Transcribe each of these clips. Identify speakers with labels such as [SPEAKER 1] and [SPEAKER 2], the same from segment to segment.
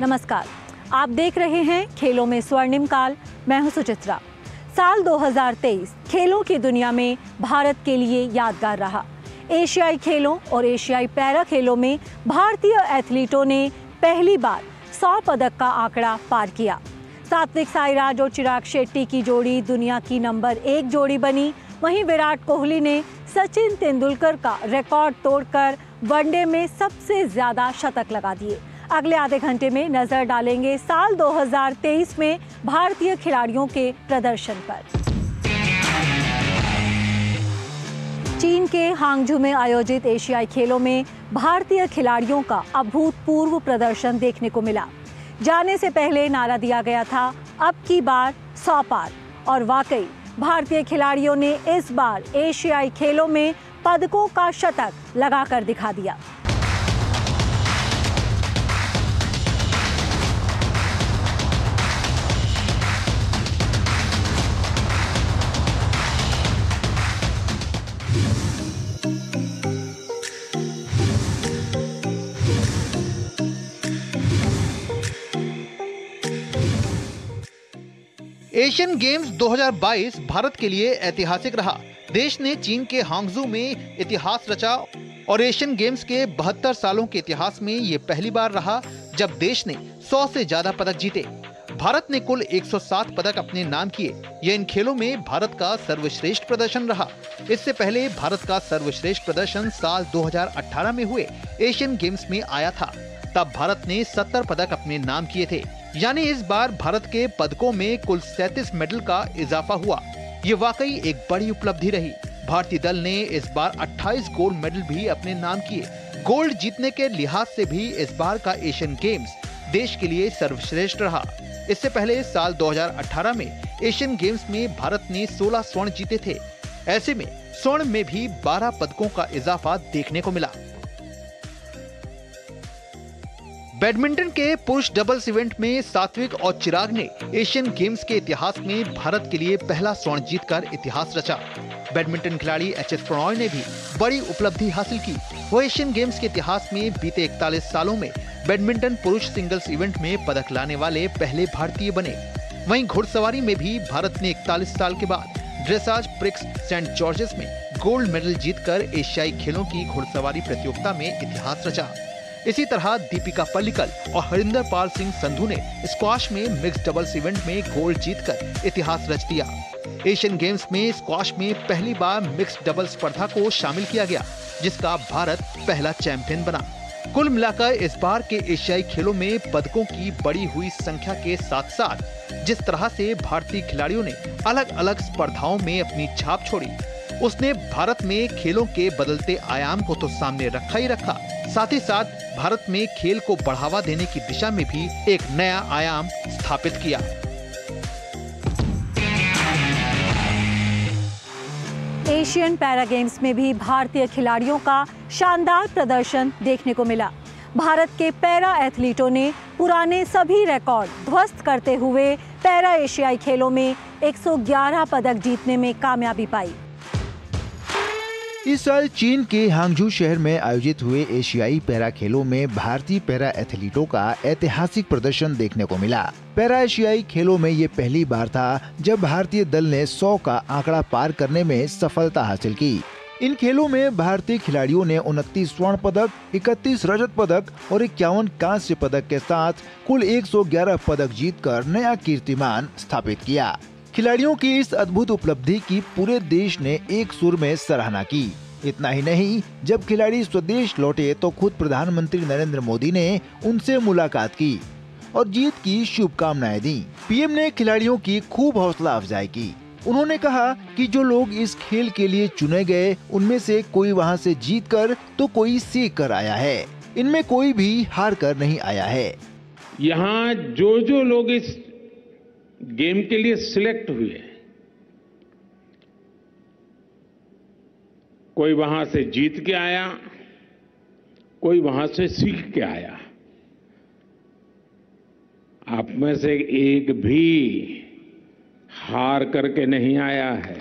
[SPEAKER 1] नमस्कार, आप देख रहे हैं खेलों में स्वर्णिम काल। मैं हूं सुचित्रा। साल 2023 खेलों की दुनिया में भारत के लिए यादगार रहा। एशियाई खेलों और एशियाई पैरा खेलों में भारतीय एथलीटों ने पहली बार 100 पदक का आंकड़ा पार किया। सात्विक साईराज और चिराग शेट्टी की जोड़ी दुनिया की नंबर 1 जोड़ी बनी। वहीं विराट कोहली ने सचिन तेंदुलकर का रिकॉर्ड तोड़कर वनडे में सबसे ज्यादा शतक लगा दिए। अगले आधे घंटे में नजर डालेंगे साल 2023 में भारतीय खिलाड़ियों के प्रदर्शन पर। चीन के हांगझू में आयोजित एशियाई खेलों में भारतीय खिलाड़ियों का अभूतपूर्व प्रदर्शन देखने को मिला। जाने से पहले नारा दिया गया था, अब की बार 100 पार, और वाकई भारतीय खिलाड़ियों ने इस बार एशियाई खेलों में पदकों का शतक लगाकर दिखा दिया।
[SPEAKER 2] एशियन गेम्स 2022 भारत के लिए ऐतिहासिक रहा। देश ने चीन के हांगझू में इतिहास रचा और एशियन गेम्स के 72 सालों के इतिहास में ये पहली बार रहा जब देश ने 100 से ज्यादा पदक जीते। भारत ने कुल 107 पदक अपने नाम किए। यह इन खेलों में भारत का सर्वश्रेष्ठ प्रदर्शन रहा। इससे पहले भारत का सर्वश्रेष्ठ प्रदर्शन साल 2018 में हुए एशियन गेम्स में आया था। तब भारत ने 70 पदक अपने नाम किए थे। यानी इस बार भारत के पदकों में कुल 37 मेडल का इजाफा हुआ। ये वाकई एक बड़ी उपलब्धि रही। भारतीय दल ने इस बार 28 गोल्ड मेडल भी अपने नाम किए। गोल्ड जीतने के लिहाज से भी इस बार का एशियन गेम्स देश के लिए सर्वश्रेष्ठ रहा। इससे पहले साल 2018 में एशियन गेम्स में भारत ने 16 स्वर्ण जीते थे। ऐसे में स्वर्ण में भी 12 पदकों का इजाफा देखने को मिला। बैडमिंटन के पुरुष डबल्स इवेंट में सात्विक और चिराग ने एशियन गेम्स के इतिहास में भारत के लिए पहला स्वर्ण जीतकर इतिहास रचा। बैडमिंटन खिलाड़ी एच.एस. प्रणॉय ने भी बड़ी उपलब्धि हासिल की। वो एशियन गेम्स के इतिहास में बीते 41 सालों में बैडमिंटन पुरुष सिंगल्स इवेंट में पदक लाने वाले पहले भारतीय बने। वहीं घुड़सवारी में भी भारत ने 41 साल के बाद ड्रेसाज प्रिक्स सेंट जॉर्जेस में गोल्ड मेडल जीतकर एशियाई खेलों की घुड़सवारी प्रतियोगिता में इतिहास रचा। इसी तरह दीपिका पल्लिकल और हरिंदर पाल सिंह संधू ने स्क्वाश में मिक्स डबल्स इवेंट में गोल्ड जीतकर इतिहास रच दिया। एशियन गेम्स में स्क्वाश में पहली बार मिक्स डबल स्पर्धा को शामिल किया गया, जिसका भारत पहला चैंपियन बना। कुल मिलाकर इस बार के एशियाई खेलों में पदकों की बढ़ी हुई संख्या के साथ साथ जिस तरह से भारतीय खिलाड़ियों ने अलग अलग स्पर्धाओं में अपनी छाप छोड़ी, उसने भारत में खेलों के बदलते आयाम को तो सामने रखा ही रखा, साथ ही साथ भारत में खेल को बढ़ावा देने की दिशा में भी एक नया आयाम स्थापित किया।
[SPEAKER 1] एशियन पैरा गेम्स में भी भारतीय खिलाड़ियों का शानदार प्रदर्शन देखने को मिला। भारत के पैरा एथलीटों ने पुराने सभी रिकॉर्ड ध्वस्त करते हुए पैरा एशियाई खेलों में 111 पदक जीतने में कामयाबी पाई।
[SPEAKER 3] इस साल चीन के हांगझू शहर में आयोजित हुए एशियाई पैरा खेलों में भारतीय पैरा एथलीटों का ऐतिहासिक प्रदर्शन देखने को मिला। पैरा एशियाई खेलों में ये पहली बार था जब भारतीय दल ने 100 का आंकड़ा पार करने में सफलता हासिल की। इन खेलों में भारतीय खिलाड़ियों ने 29 स्वर्ण पदक, 31 रजत पदक और 51 कांस्य पदक के साथ कुल 111 पदक जीतकर नया कीर्तिमान स्थापित किया। खिलाड़ियों की इस अद्भुत उपलब्धि की पूरे देश ने एक सुर में सराहना की। इतना ही नहीं, जब खिलाड़ी स्वदेश लौटे तो खुद प्रधानमंत्री नरेंद्र मोदी ने उनसे मुलाकात की और जीत की शुभकामनाएं दी। पीएम ने खिलाड़ियों की खूब हौसला अफजाई की। उन्होंने कहा कि जो लोग इस खेल के लिए चुने गए, उनमें से कोई वहां से जीत कर तो कोई सीख कर आया है। इनमें कोई भी हार कर नहीं आया है।
[SPEAKER 4] यहाँ जो लोग इस गेम के लिए सिलेक्ट हुए, कोई वहां से जीत के आया, कोई वहां से सीख के आया। आप में से एक भी हार करके नहीं आया है।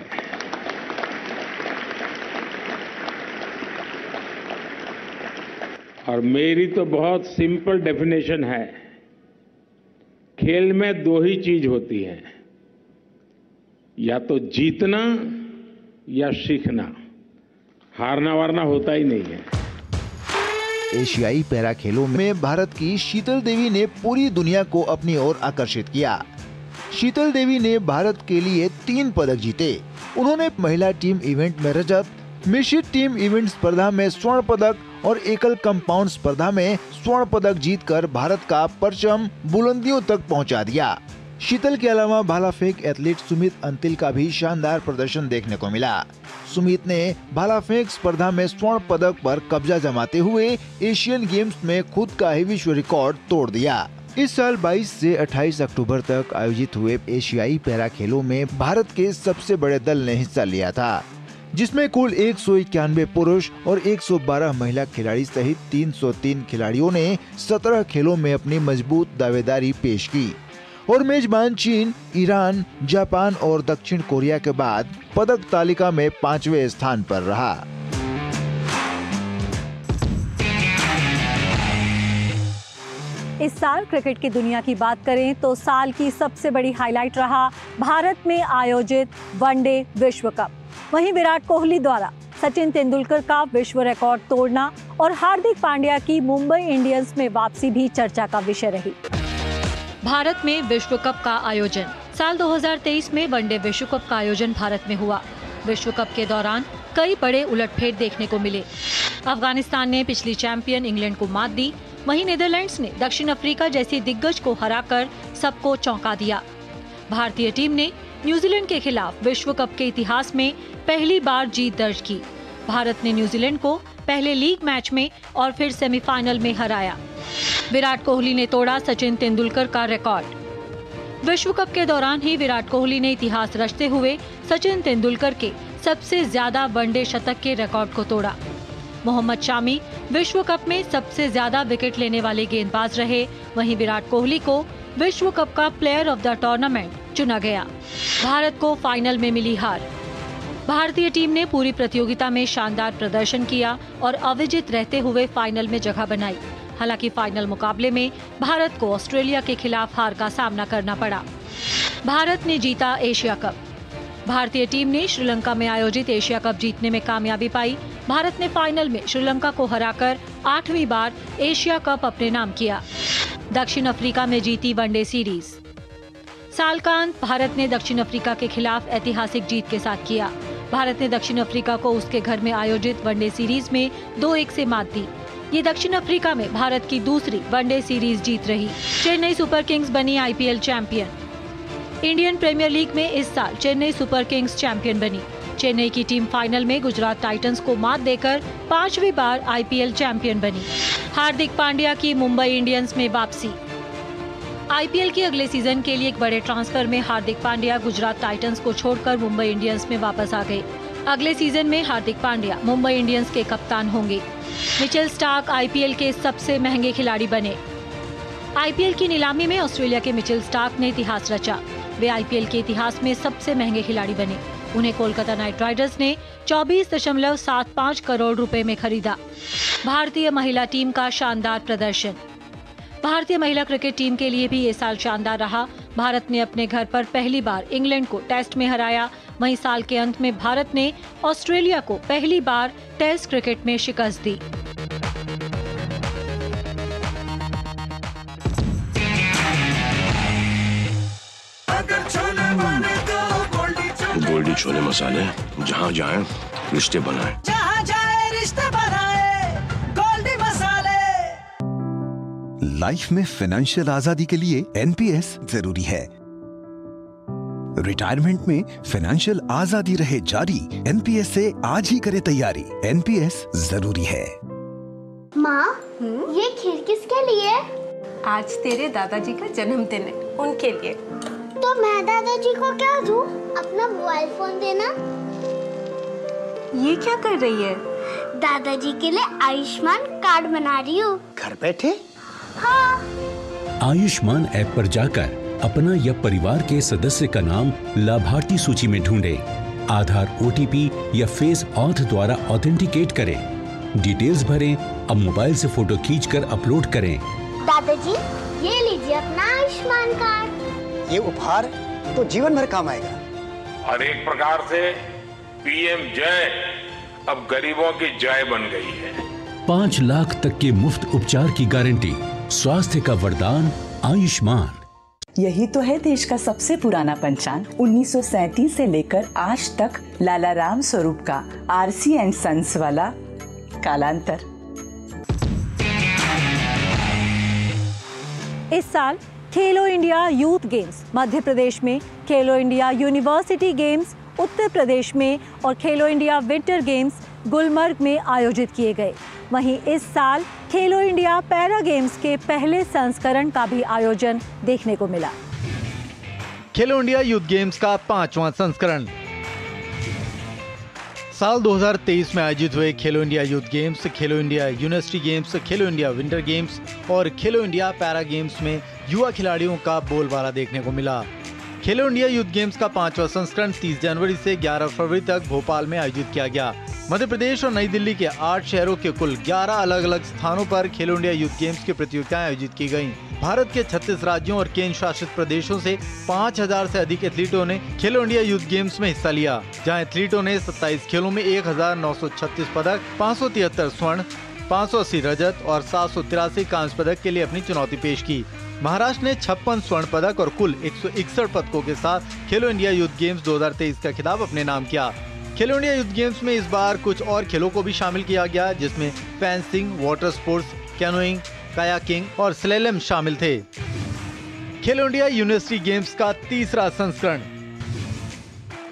[SPEAKER 4] और मेरी तो बहुत सिंपल डेफिनेशन है खेल में दो ही चीज होती है, या तो जीतना या सीखना, हारना वारना होता ही नहीं है।
[SPEAKER 3] एशियाई पैरा खेलों में भारत की शीतल देवी ने पूरी दुनिया को अपनी ओर आकर्षित किया। शीतल देवी ने भारत के लिए 3 पदक जीते। उन्होंने महिला टीम इवेंट में रजत, मिश्रित टीम इवेंट स्पर्धा में स्वर्ण पदक और एकल कंपाउंड स्पर्धा में स्वर्ण पदक जीतकर भारत का परचम बुलंदियों तक पहुंचा दिया। शीतल के अलावा भाला फेंक एथलीट सुमित अंतिल का भी शानदार प्रदर्शन देखने को मिला। सुमित ने भाला फेंक स्पर्धा में स्वर्ण पदक पर कब्जा जमाते हुए एशियन गेम्स में खुद का ही विश्व रिकॉर्ड तोड़ दिया। इस साल 22 से 28 अक्टूबर तक आयोजित हुए एशियाई पैरा खेलों में भारत के सबसे बड़े दल ने हिस्सा लिया था, जिसमें कुल 191 पुरुष और 112 महिला खिलाड़ी सहित 303 खिलाड़ियों ने 17 खेलों में अपनी मजबूत दावेदारी पेश की और मेजबान चीन, ईरान, जापान और दक्षिण कोरिया के बाद पदक तालिका में 5वें स्थान पर रहा।
[SPEAKER 1] इस साल क्रिकेट की दुनिया की बात करें तो साल की सबसे बड़ी हाईलाइट रहा भारत में आयोजित वनडे विश्व कप। वहीं विराट कोहली द्वारा सचिन तेंदुलकर का विश्व रिकॉर्ड तोड़ना और हार्दिक पांड्या की मुंबई इंडियंस में वापसी भी चर्चा का विषय रही। भारत में विश्व कप का आयोजन। साल 2023 में वनडे विश्व कप का आयोजन भारत में हुआ। विश्व कप के दौरान कई बड़े उलटफेर देखने को मिले। अफगानिस्तान ने पिछली चैंपियन इंग्लैंड को मात दी, वहीं नीदरलैंड्स ने दक्षिण अफ्रीका जैसी दिग्गज को हराकर सबको चौंका दिया। भारतीय टीम ने न्यूजीलैंड के खिलाफ विश्व कप के इतिहास में पहली बार जीत दर्ज की। भारत ने न्यूजीलैंड को पहले लीग मैच में और फिर सेमीफाइनल में हराया। विराट कोहली ने तोड़ा सचिन तेंदुलकर का रिकॉर्ड। विश्व कप के दौरान ही विराट कोहली ने इतिहास रचते हुए सचिन तेंदुलकर के सबसे ज्यादा वनडे शतक के रिकॉर्ड को तोड़ा। मोहम्मद शामी विश्व कप में सबसे ज्यादा विकेट लेने वाले गेंदबाज रहे। वहीं विराट कोहली को विश्व कप का प्लेयर ऑफ द टूर्नामेंट चुना गया। भारत को फाइनल में मिली हार। भारतीय टीम ने पूरी प्रतियोगिता में शानदार प्रदर्शन किया और अविजित रहते हुए फाइनल में जगह बनाई। हालांकि फाइनल मुकाबले में भारत को ऑस्ट्रेलिया के खिलाफ हार का सामना करना पड़ा। भारत ने जीता एशिया कप। भारतीय टीम ने श्रीलंका में आयोजित एशिया कप जीतने में कामयाबी पाई। भारत ने फाइनल में श्रीलंका को हराकर 8वीं बार एशिया कप अपने नाम किया। दक्षिण अफ्रीका में जीती वनडे सीरीज। साल का अंत भारत ने दक्षिण अफ्रीका के खिलाफ ऐतिहासिक जीत के साथ किया। भारत ने दक्षिण अफ्रीका को उसके घर में आयोजित वनडे सीरीज में 2-1 से मात दी। ये दक्षिण अफ्रीका में भारत की दूसरी वनडे सीरीज जीत रही। चेन्नई सुपर किंग्स बनी IPL champion. Indian Premier League में इस साल चेन्नई सुपर किंग्स चैंपियन बनी। चेन्नई की टीम फाइनल में गुजरात टाइटंस को मात देकर 5वीं बार आईपीएल चैंपियन बनी। हार्दिक पांड्या की मुंबई इंडियंस में वापसी। आईपीएल के अगले सीजन के लिए एक बड़े ट्रांसफर में हार्दिक पांड्या गुजरात टाइटंस को छोड़कर मुंबई इंडियंस में वापस आ गए। अगले सीजन में हार्दिक पांड्या मुंबई इंडियंस के कप्तान होंगे। मिचेल स्टार्क आईपीएल के सबसे महंगे खिलाड़ी बने। आईपीएल की नीलामी में ऑस्ट्रेलिया के मिचेल स्टार्क ने इतिहास रचा। वे आईपीएल के इतिहास में सबसे महंगे खिलाड़ी बने। उन्हें कोलकाता नाइट राइडर्स ने 24.75 करोड़ रुपए में खरीदा। भारतीय महिला टीम का शानदार प्रदर्शन। भारतीय महिला क्रिकेट टीम के लिए भी ये साल शानदार रहा। भारत ने अपने घर पर पहली बार इंग्लैंड को टेस्ट में हराया। वहीं साल के अंत में भारत ने ऑस्ट्रेलिया को पहली बार टेस्ट क्रिकेट में शिकस्त दी।
[SPEAKER 5] गोल्डी छोले मसाले, जहाँ जाए रिश्ते बनाए,
[SPEAKER 6] जहाँ जाए रिश्ते बनाए, गोल्डी मसाले।
[SPEAKER 7] लाइफ में फाइनेंशियल आजादी के लिए एनपीएस जरूरी है। रिटायरमेंट में फाइनेंशियल आजादी रहे जारी, एनपीएस से आज ही करें तैयारी। एनपीएस जरूरी है।
[SPEAKER 8] माँ, ये खीर किसके लिए?
[SPEAKER 9] आज तेरे दादाजी का जन्मदिन है, उनके लिए।
[SPEAKER 8] तो मैं दादाजी को क्या दूँ? अपना मोबाइल फोन देना।
[SPEAKER 9] ये क्या कर रही है?
[SPEAKER 8] दादाजी के लिए आयुष्मान कार्ड बना रही हूँ।
[SPEAKER 6] घर बैठे?
[SPEAKER 8] हाँ।
[SPEAKER 10] आयुष्मान ऐप पर जाकर अपना या परिवार के सदस्य का नाम लाभार्थी सूची में ढूंढें। आधार, ओटीपी या फेस ऑथ द्वारा ऑथेंटिकेट करें। डिटेल्स भरें। अब मोबाइल से फोटो खींचकर अपलोड करें।
[SPEAKER 8] दादाजी, ये लीजिए अपना आयुष्मान कार्ड।
[SPEAKER 11] ये उपहार तो जीवन भर काम आएगा।
[SPEAKER 4] और एक प्रकार से पीएम जय अब गरीबों की जय बन गई है।
[SPEAKER 10] 5 लाख तक के मुफ्त उपचार की गारंटी, स्वास्थ्य का वरदान आयुष्मान।
[SPEAKER 12] यही तो है देश का सबसे पुराना पंचांग। 1937 से लेकर आज तक लाला राम स्वरूप का आरसी एंड सन्स वाला कालांतर।
[SPEAKER 1] इस साल खेलो India youth games Madhya Pradesh में, खेलो India university games Uttar Pradesh में और खेलो इंडिया विंटर गेम्स गुलमर्ग में आयोजित किए गए। वहीं इस साल खेलो इंडिया पैरा गेम्स के पहले संस्करण का भी आयोजन देखने को मिला।
[SPEAKER 2] खेलो इंडिया यूथ गेम्स का 5वां संस्करण। साल 2023 में आयोजित हुए खेलो इंडिया यूथ गेम्स, खेलो इंडिया यूनिवर्सिटी गेम्स, खेलो इंडिया विंटर गेम्स और खेलो इंडिया पैरा गेम्स में युवा खिलाड़ियों का बोलबाला देखने को मिला। खेलो इंडिया यूथ गेम्स का 5वां संस्करण 30 जनवरी से 11 फरवरी तक भोपाल में आयोजित किया गया। मध्य प्रदेश और नई दिल्ली के 8 शहरों के कुल 11 अलग अलग स्थानों पर खेलो इंडिया यूथ गेम्स की प्रतियोगिताएं आयोजित की गयी। भारत के 36 राज्यों और केंद्र शासित प्रदेशों से 5000 से अधिक एथलीटों ने खेलो इंडिया यूथ गेम्स में हिस्सा लिया, जहां एथलीटों ने 27 खेलों में 1936 पदक, 573 स्वर्ण, 580 रजत और 783 कांस्य पदक के लिए अपनी चुनौती पेश की। महाराष्ट्र ने 56 स्वर्ण पदक और कुल 161 पदकों के साथ खेलो इंडिया यूथ गेम्स 2023 का खिताब अपने नाम किया। खेलो इंडिया यूथ गेम्स में इस बार कुछ और खेलों को भी शामिल किया गया, जिसमें fencing, water sports, canoeing, kayaking और स्लेलम शामिल थे। खेलो इंडिया यूनिवर्सिटी गेम्स का 3रा संस्करण।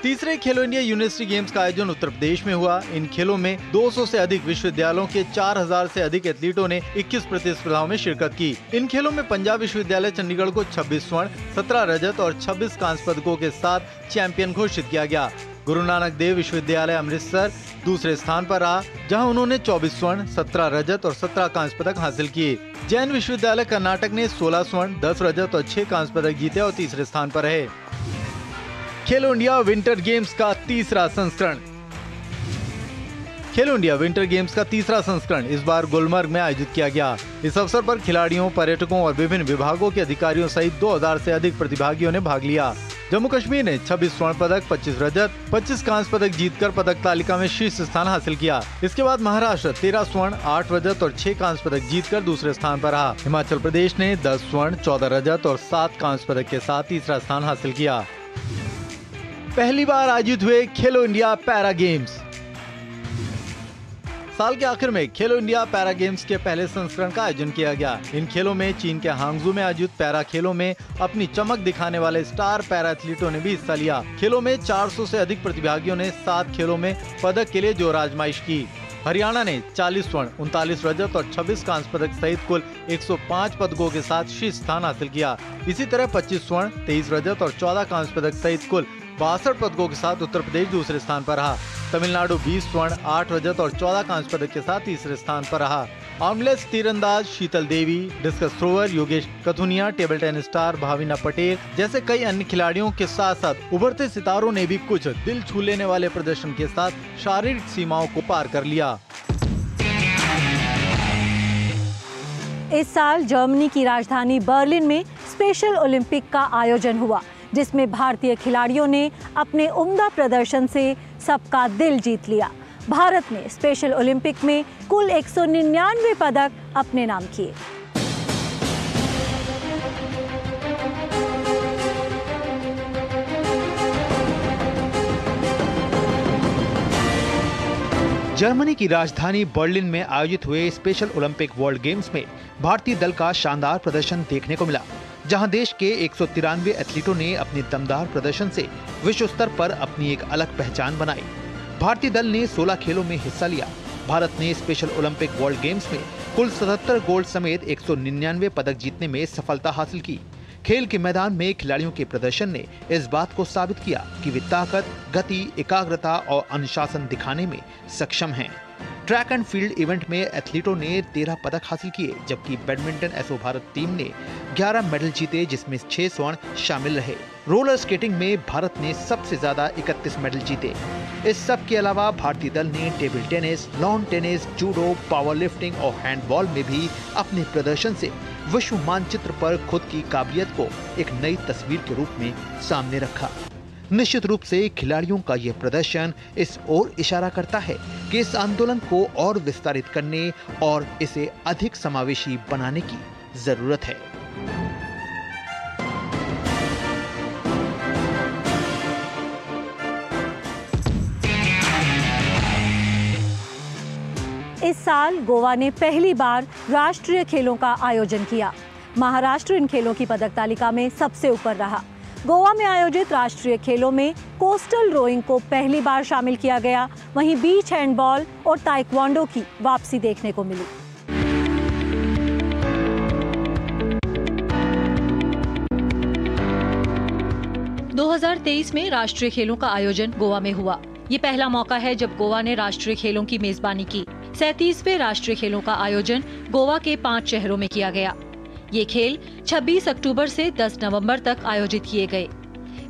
[SPEAKER 2] तीसरे खेलो इंडिया यूनिवर्सिटी गेम्स का आयोजन उत्तर प्रदेश में हुआ। इन खेलों में 200 से अधिक विश्वविद्यालयों के 4000 से अधिक एथलीटों ने 21 प्रतिस्पर्धाओं में शिरकत की। इन खेलों में पंजाब विश्वविद्यालय चंडीगढ़ को 26 स्वर्ण, 17 रजत और 26 कांस्य पदकों के साथ चैंपियन घोषित किया गया। गुरु नानक देव विश्वविद्यालय अमृतसर दूसरे स्थान पर रहा, जहां उन्होंने 24 स्वर्ण, 17 रजत और 17 कांस्य पदक हासिल किए। जैन विश्वविद्यालय कर्नाटक ने 16 स्वर्ण, 10 रजत और 6 कांस्य पदक जीते और तीसरे स्थान पर रहे। खेलो इंडिया विंटर गेम्स का 3रा संस्करण। खेलो इंडिया विंटर गेम्स का 3रा संस्करण इस बार गुलमर्ग में आयोजित किया गया। इस अवसर पर खिलाड़ियों, पर्यटकों और विभिन्न विभागों के अधिकारियों सहित 2000 से अधिक प्रतिभागियों ने भाग लिया। जम्मू कश्मीर ने 26 स्वर्ण पदक, 25 रजत, 25 कांस्य पदक जीतकर पदक तालिका में शीर्ष स्थान हासिल किया। इसके बाद महाराष्ट्र 13 स्वर्ण, 8 रजत और 6 कांस्य पदक जीतकर दूसरे स्थान पर रहा। हिमाचल प्रदेश ने 10 स्वर्ण, 14 रजत और 7 कांस्य पदक के साथ तीसरा स्थान हासिल किया। पहली बार आयोजित हुए खेलो इंडिया पैरा गेम्स। साल के आखिर में खेलो इंडिया पैरा गेम्स के पहले संस्करण का आयोजन किया गया। इन खेलों में चीन के हांगझू में आयोजित पैरा खेलों में अपनी चमक दिखाने वाले स्टार पैरा एथलीटों ने भी हिस्सा लिया। खेलों में 400 से अधिक प्रतिभागियों ने 7 खेलों में पदक के लिए जोर आजमाइश की। हरियाणा ने 40 स्वर्ण, 39 रजत और 26 कांस्य पदक सहित कुल 105 पदकों के साथ शीर्ष स्थान हासिल किया। इसी तरह 25 स्वर्ण, 23 रजत और 14 कांस्य पदक सहित कुल 62 पदकों के साथ उत्तर प्रदेश दूसरे स्थान पर रहा। तमिलनाडु 20 स्वर्ण, 8 रजत और 14 कांस्य पदक के साथ तीसरे स्थान पर रहा। आर्मलेस तीरंदाज Sheetal Devi, discus thrower Yogesh Kathuniya, table tennis star Bhavina Patel जैसे कई अन्य खिलाड़ियों के साथ साथ उभरते सितारों ने भी कुछ दिल छू लेने वाले प्रदर्शन के साथ शारीरिक सीमाओं को पार कर लिया।
[SPEAKER 1] इस साल जर्मनी की राजधानी बर्लिन में स्पेशल ओलंपिक का आयोजन हुआ, जिसमें भारतीय खिलाड़ियों ने अपने उम्दा प्रदर्शन से सबका दिल जीत लिया। भारत ने स्पेशल ओलंपिक में कुल 199 पदक अपने नाम किए।
[SPEAKER 2] जर्मनी की राजधानी बर्लिन में आयोजित हुए स्पेशल ओलंपिक वर्ल्ड गेम्स में भारतीय दल का शानदार प्रदर्शन देखने को मिला, जहां देश के 193 एथलीटों ने अपने दमदार प्रदर्शन से विश्व स्तर पर अपनी एक अलग पहचान बनाई। भारतीय दल ने 16 खेलों में हिस्सा लिया। भारत ने स्पेशल ओलंपिक वर्ल्ड गेम्स में कुल 77 गोल्ड समेत 199 पदक जीतने में सफलता हासिल की। खेल के मैदान में खिलाड़ियों के प्रदर्शन ने इस बात को साबित किया कि वे ताकत, गति, एकाग्रता और अनुशासन दिखाने में सक्षम हैं। ट्रैक एंड फील्ड इवेंट में एथलीटों ने 13 पदक हासिल किए, जबकि बैडमिंटन एसओ भारत टीम ने 11 मेडल जीते, जिसमें 6 स्वर्ण शामिल रहे। रोलर स्केटिंग में भारत ने सबसे ज्यादा 31 मेडल जीते। इस सब के अलावा भारतीय दल ने table tennis, lawn tennis, judo, power lifting और हैंडबॉल में भी अपने प्रदर्शन से विश्व मानचित्र पर खुद की काबिलियत को एक नई तस्वीर के रूप में सामने रखा। निश्चित रूप से खिलाड़ियों का यह प्रदर्शन इस ओर इशारा करता है कि इस आंदोलन को और विस्तारित करने और इसे अधिक समावेशी बनाने की जरूरत है।
[SPEAKER 1] इस साल गोवा ने पहली बार राष्ट्रीय खेलों का आयोजन किया। महाराष्ट्र इन खेलों की पदक तालिका में सबसे ऊपर रहा। गोवा में आयोजित राष्ट्रीय खेलों में कोस्टल रोइंग को पहली बार शामिल किया गया। वहीं बीच हैंडबॉल और ताइक्वांडो की वापसी देखने को मिली। दो 2023 में राष्ट्रीय खेलों का आयोजन गोवा में हुआ। ये पहला मौका है जब गोवा ने राष्ट्रीय खेलों की मेजबानी की। 37वें राष्ट्रीय खेलों का आयोजन गोवा के 5 शहरों में किया गया। ये खेल 26 अक्टूबर से 10 नवंबर तक आयोजित किए गए।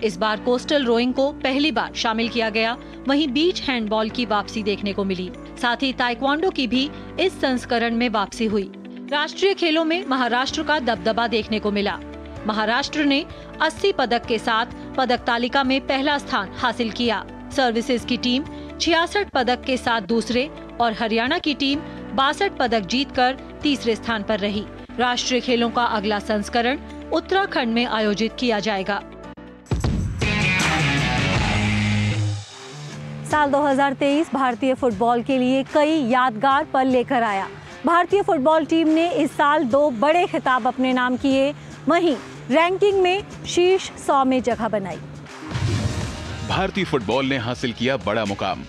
[SPEAKER 1] इस बार कोस्टल रोइंग को पहली बार शामिल किया गया। वहीं बीच हैंडबॉल की वापसी देखने को मिली। साथ ही ताइक्वांडो की भी इस संस्करण में वापसी हुई। राष्ट्रीय खेलों में महाराष्ट्र का दबदबा देखने को मिला। महाराष्ट्र ने 80 पदक के साथ पदक तालिका में पहला स्थान हासिल किया। सर्विसेज की टीम 66 पदक के साथ दूसरे और हरियाणा की टीम 62 पदक जीतकर तीसरे स्थान पर रही। राष्ट्रीय खेलों का अगला संस्करण उत्तराखंड में आयोजित किया जाएगा। साल 2023 भारतीय फुटबॉल के लिए कई यादगार पल लेकर आया। भारतीय फुटबॉल टीम ने इस साल 2 बड़े खिताब अपने नाम किए। वहीं रैंकिंग में शीर्ष 100 में जगह बनाई।
[SPEAKER 13] भारतीय फुटबॉल ने हासिल किया बड़ा मुकाम।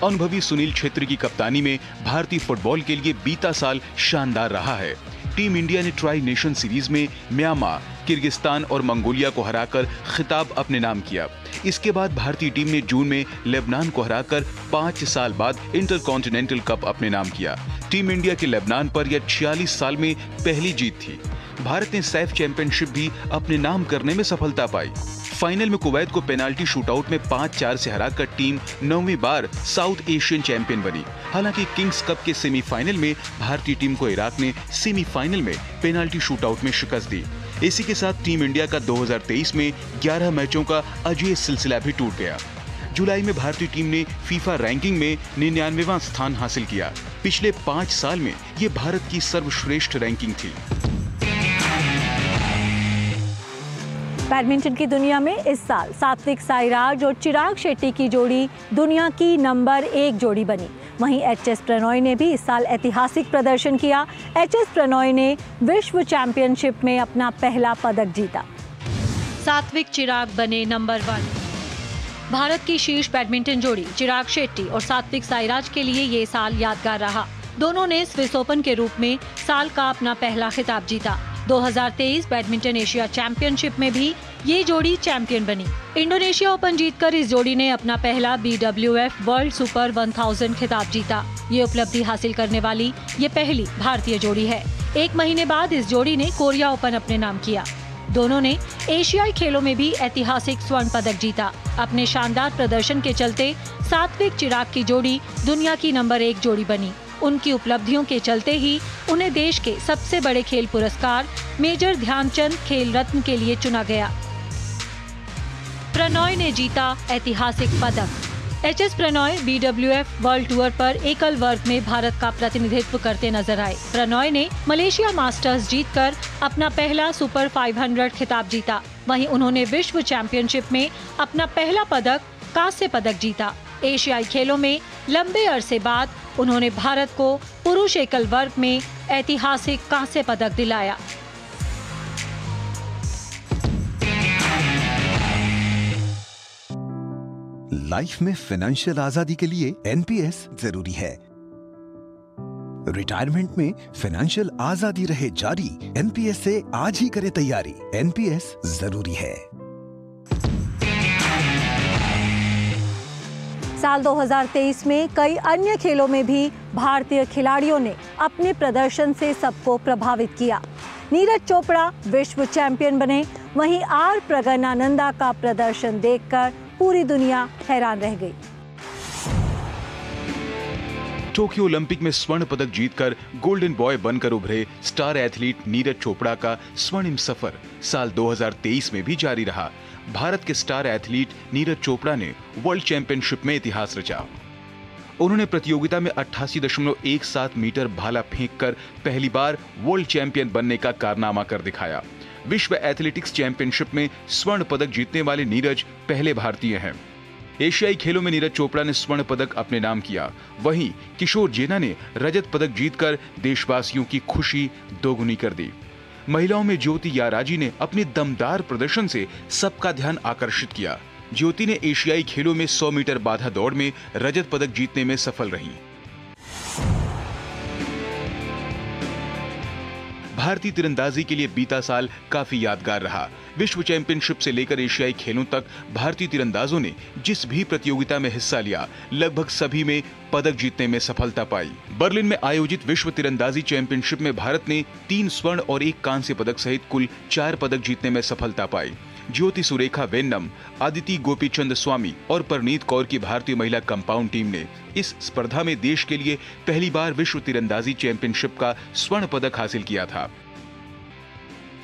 [SPEAKER 13] अनुभवी सुनील छेत्री की कप्तानी में भारतीय फुटबॉल के लिए बीता साल शानदार रहा है। टीम इंडिया ने ट्राई नेशन सीरीज में म्यांमार, किर्गिस्तान और मंगोलिया को हराकर खिताब अपने नाम किया। इसके बाद भारतीय टीम ने जून में लेबनान को हराकर 5 साल बाद इंटरकॉन्टिनेंटल कप अपने नाम किया। टीम इंडिया के लेबनान पर यह 46 साल में पहली जीत थी। भारत ने सैफ चैंपियनशिप भी अपने नाम करने में सफलता पाई। फाइनल में कुवैत को पेनाल्टी शूटआउट में 5-4 से हराकर टीम 9वीं बार साउथ एशियन चैंपियन बनी। हालांकि किंग्स कप के सेमीफाइनल में भारतीय टीम को इराक ने सेमीफाइनल में पेनाल्टी शूटआउट में शिकस्त दी। इसी के साथ टीम इंडिया का 2023 में 11 मैचों का अजेय सिलसिला भी टूट गया। जुलाई में भारतीय टीम ने फीफा रैंकिंग में 99वां स्थान हासिल किया। पिछले 5 साल में ये भारत की सर्वश्रेष्ठ रैंकिंग थी।
[SPEAKER 1] बैडमिंटन की दुनिया में इस साल सात्विक साईराज और चिराग शेट्टी की जोड़ी दुनिया की नंबर 1 जोड़ी बनी। वहीं एच.एस. प्रणॉय ने भी इस साल ऐतिहासिक प्रदर्शन किया। एच.एस. प्रणॉय ने विश्व चैंपियनशिप में अपना पहला पदक जीता। सात्विक चिराग बने नंबर 1। भारत की शीर्ष बैडमिंटन जोड़ी चिराग शेट्टी और सात्विक साईराज के लिए ये साल यादगार रहा। दोनों ने स्विस ओपन के रूप में साल का अपना पहला खिताब जीता। 2023 बैडमिंटन एशिया चैंपियनशिप में भी ये जोड़ी चैंपियन बनी। इंडोनेशिया ओपन जीतकर इस जोड़ी ने अपना पहला BWF वर्ल्ड सुपर 1000 खिताब जीता। ये उपलब्धि हासिल करने वाली ये पहली भारतीय जोड़ी है। 1 महीने बाद इस जोड़ी ने कोरिया ओपन अपने नाम किया। दोनों ने एशियाई खेलों में भी ऐतिहासिक स्वर्ण पदक जीता। अपने शानदार प्रदर्शन के चलते सात्विक चिराग की जोड़ी दुनिया की नंबर 1 जोड़ी बनी। उनकी उपलब्धियों के चलते ही उन्हें देश के सबसे बड़े खेल पुरस्कार मेजर ध्यानचंद खेल रत्न के लिए चुना गया। प्रणॉय ने जीता ऐतिहासिक पदक। HS. Prannoy BWF world tour पर एकल वर्ग में भारत का प्रतिनिधित्व करते नजर आए। प्रणॉय ने मलेशिया मास्टर्स जीतकर अपना पहला सुपर 500 खिताब जीता। वहीं उन्होंने विश्व चैंपियनशिप में अपना पहला पदक कांस्य पदक जीता। एशियाई खेलों में लंबे अरसे बाद उन्होंने भारत को पुरुष एकल वर्ग में ऐतिहासिक कांस्य पदक दिलाया।
[SPEAKER 7] लाइफ में फाइनेंशियल आजादी के लिए एनपीएस जरूरी है। रिटायरमेंट में फाइनेंशियल आजादी रहे जारी, एनपीएस से आज ही करें तैयारी। एनपीएस जरूरी है।
[SPEAKER 1] साल 2023 में कई अन्य खेलों में भी भारतीय खिलाड़ियों ने अपने प्रदर्शन से सबको प्रभावित किया। नीरज चोपड़ा विश्व चैंपियन बने। वहीं आर प्रगनानंदा का प्रदर्शन देखकर पूरी दुनिया हैरान रह गई।
[SPEAKER 13] टोक्यो ओलंपिक में स्वर्ण पदक जीतकर गोल्डन बॉय बनकर उभरे स्टार एथलीट नीरज चोपड़ा का स्वर्णिम सफर साल 2023 में भी जारी रहा। भारत के स्टार एथलीट नीरज चोपड़ा ने वर्ल्ड चैंपियनशिप में इतिहास रचा। उन्होंने प्रतियोगिता में 88.17 मीटर भाला फेंककर पहली बार वर्ल्ड चैंपियन बनने का कारनामा कर दिखाया। विश्व एथलेटिक्स चैंपियनशिप में स्वर्ण पदक जीतने वाले नीरज पहले भारतीय हैं। एशियाई खेलों में नीरज चोपड़ा ने स्वर्ण पदक अपने नाम किया। वहीं किशोर जेना ने रजत पदक जीतकर देशवासियों की खुशी दोगुनी कर दी। महिलाओं में ज्योति याराजी ने अपने दमदार प्रदर्शन से सबका ध्यान आकर्षित किया। ज्योति ने एशियाई खेलों में 100 मीटर बाधा दौड़ में रजत पदक जीतने में सफल रही। भारतीय तीरंदाजी के लिए बीता साल काफी यादगार रहा। विश्व चैंपियनशिप से लेकर एशियाई खेलों तक भारतीय तीरंदाजों ने जिस भी प्रतियोगिता में हिस्सा लिया, लगभग सभी में पदक जीतने में सफलता पाई। बर्लिन में आयोजित विश्व तीरंदाजी चैंपियनशिप में भारत ने 3 स्वर्ण और 1 कांस्य पदक सहित कुल 4 पदक जीतने में सफलता पाई। ज्योति सुरेखा वेन्नम, आदिति गोपीचंद स्वामी और परनीत कौर की भारतीय महिला कंपाउंड टीम ने इस स्पर्धा में देश के लिए पहली बार विश्व तीरंदाजी चैंपियनशिप का स्वर्ण पदक हासिल किया था।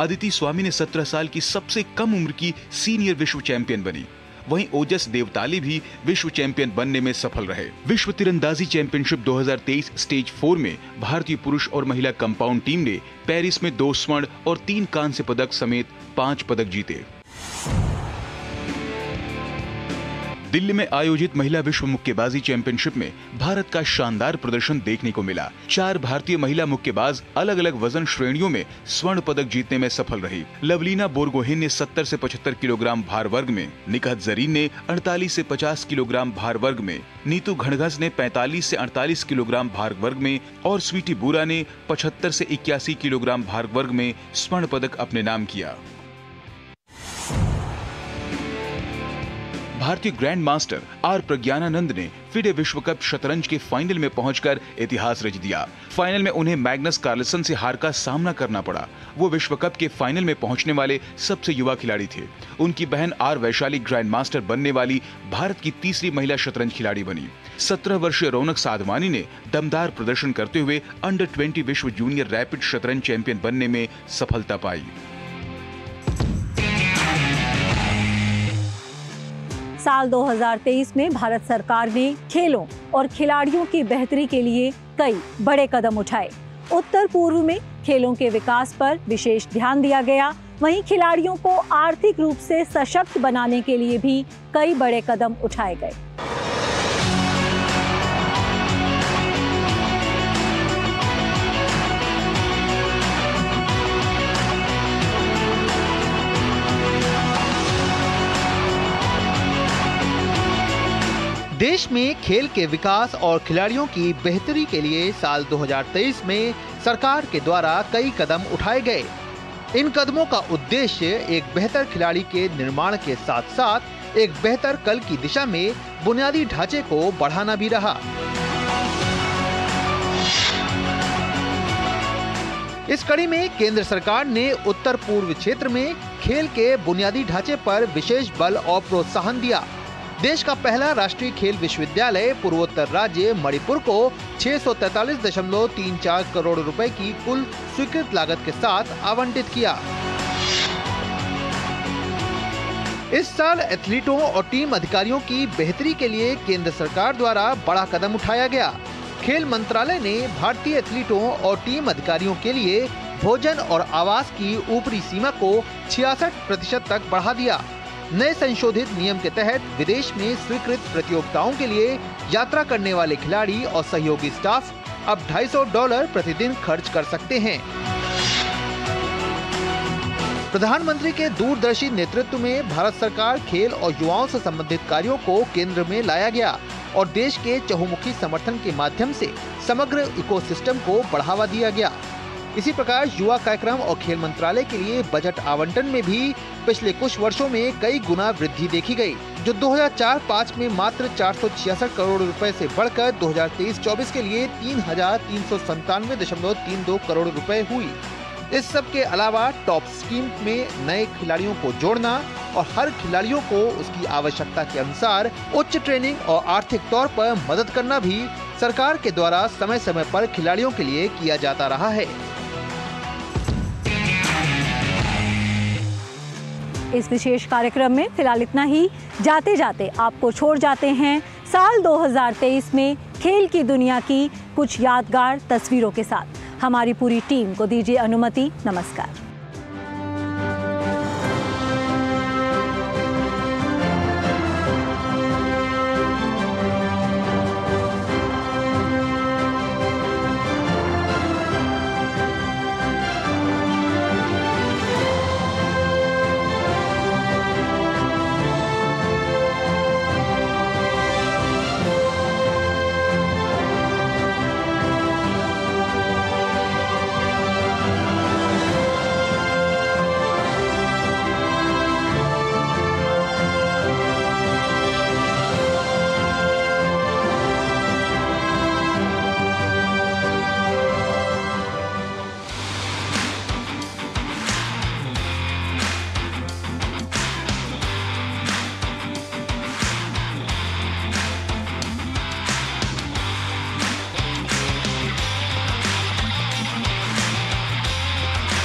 [SPEAKER 13] आदिति स्वामी ने 17 साल की सबसे कम उम्र की सीनियर विश्व चैंपियन बनी। वहीं ओजस देवताली भी विश्व चैंपियन बनने में सफल रहे। विश्व तीरंदाजी चैंपियनशिप 2023 स्टेज 4 में भारतीय पुरुष और महिला कंपाउंड टीम ने पेरिस में 2 स्वर्ण और 3 कांस्य पदक समेत 5 पदक जीते। दिल्ली में आयोजित महिला विश्व मुक्केबाजी चैंपियनशिप में भारत का शानदार प्रदर्शन देखने को मिला। 4 भारतीय महिला मुक्केबाज अलग अलग वजन श्रेणियों में स्वर्ण पदक जीतने में सफल रही। लवलीना बोरगोहेन ने 70 से 75 किलोग्राम भार वर्ग में, निकहत जरीन ने 48 से 50 किलोग्राम भार वर्ग में, नीतू घणघस ने 45 से 48 किलोग्राम भार वर्ग में और स्वीटी बुरा ने 75 से 81 किलोग्राम भार वर्ग में स्वर्ण पदक अपने नाम किया। भारतीय ग्रैंड मास्टर आर प्रज्ञानानंद ने फिडे विश्व कप शतरंज के फाइनल में पहुंचकर इतिहास रच दिया। फाइनल में उन्हें मैग्नस कार्लसन से हार का सामना करना पड़ा। वो विश्व कप के फाइनल में पहुंचने वाले सबसे युवा खिलाड़ी थे। उनकी बहन आर वैशाली ग्रैंड मास्टर बनने वाली भारत की तीसरी महिला शतरंज खिलाड़ी बनी। 17 वर्षीय रौनक साधवानी ने दमदार प्रदर्शन करते हुए अंडर 20 विश्व जूनियर रैपिड शतरंज चैंपियन बनने में सफलता पाई।
[SPEAKER 1] साल 2023 में भारत सरकार ने खेलों और खिलाड़ियों की बेहतरी के लिए कई बड़े कदम उठाए। उत्तर पूर्व में खेलों के विकास पर विशेष ध्यान दिया गया। वहीं खिलाड़ियों को आर्थिक रूप से सशक्त बनाने के लिए भी कई बड़े कदम उठाए गए।
[SPEAKER 2] देश में खेल के विकास और खिलाड़ियों की बेहतरी के लिए साल 2023 में सरकार के द्वारा कई कदम उठाए गए। इन कदमों का उद्देश्य एक बेहतर खिलाड़ी के निर्माण के साथ साथ एक बेहतर कल की दिशा में बुनियादी ढांचे को बढ़ाना भी रहा। इस कड़ी में केंद्र सरकार ने उत्तर पूर्व क्षेत्र में खेल के बुनियादी ढांचे पर विशेष बल और प्रोत्साहन दिया। देश का पहला राष्ट्रीय खेल विश्वविद्यालय पूर्वोत्तर राज्य मणिपुर को 643.34 करोड़ रुपए की कुल स्वीकृत लागत के साथ आवंटित किया। इस साल एथलीटों और टीम अधिकारियों की बेहतरी के लिए केंद्र सरकार द्वारा बड़ा कदम उठाया गया। खेल मंत्रालय ने भारतीय एथलीटों और टीम अधिकारियों के लिए भोजन और आवास की ऊपरी सीमा को 66% तक बढ़ा दिया। नए संशोधित नियम के तहत विदेश में स्वीकृत प्रतियोगिताओं के लिए यात्रा करने वाले खिलाड़ी और सहयोगी स्टाफ अब $250 प्रतिदिन खर्च कर सकते हैं। प्रधानमंत्री के दूरदर्शी नेतृत्व में भारत सरकार खेल और युवाओं से संबंधित कार्यों को केंद्र में लाया गया और देश के चहुमुखी समर्थन के माध्यम से समग्र इकोसिस्टम को बढ़ावा दिया गया। इसी प्रकार युवा कार्यक्रम और खेल मंत्रालय के लिए बजट आवंटन में भी पिछले कुछ वर्षों में कई गुना वृद्धि देखी गई, जो 2004-05 में मात्र 466 करोड़ रुपए से बढ़कर 2023-24 के लिए 3,397.32 करोड़ रुपए हुई। इस सब के अलावा टॉप स्कीम में नए खिलाड़ियों को जोड़ना और हर खिलाड़ियों को उसकी आवश्यकता के अनुसार उच्च ट्रेनिंग और आर्थिक तौर पर मदद करना भी सरकार के द्वारा समय समय पर खिलाड़ियों के लिए किया जाता रहा है।
[SPEAKER 1] इस विशेष कार्यक्रम में फिलहाल इतना ही। जाते जाते आपको छोड़ जाते हैं साल 2023 में खेल की दुनिया की कुछ यादगार तस्वीरों के साथ। हमारी पूरी टीम को दीजिए अनुमति। नमस्कार।